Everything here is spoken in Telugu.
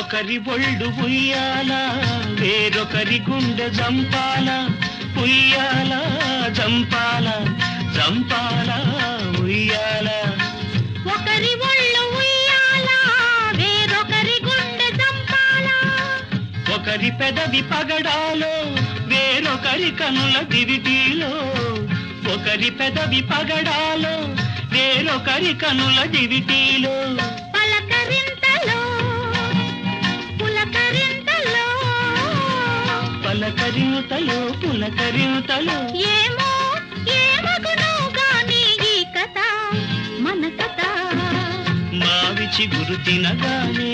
ఒకరి ఒళ్ళు ఉయ్యాల వేరొకరి గుండె జంపాల ఉయ్యాల జంపాల జంపాల ఉయ్యాల ఒకరి ఒళ్ళు ఉయ్యాల వేరొకరి గుండె జంపాల ఒకరి పెదవి పగడాలో వేరొకరి కనుల దివిటీలో ఒకరి పెదవి పగడాలో వేరొకరి కనుల దివిటీలో పలకరింతలో పులకరింతలో పలకరింతలో పులకరింతలో ఏమో ఏమగునో గాని ఈ కథ మన కథ మావి చిగురు తినగానే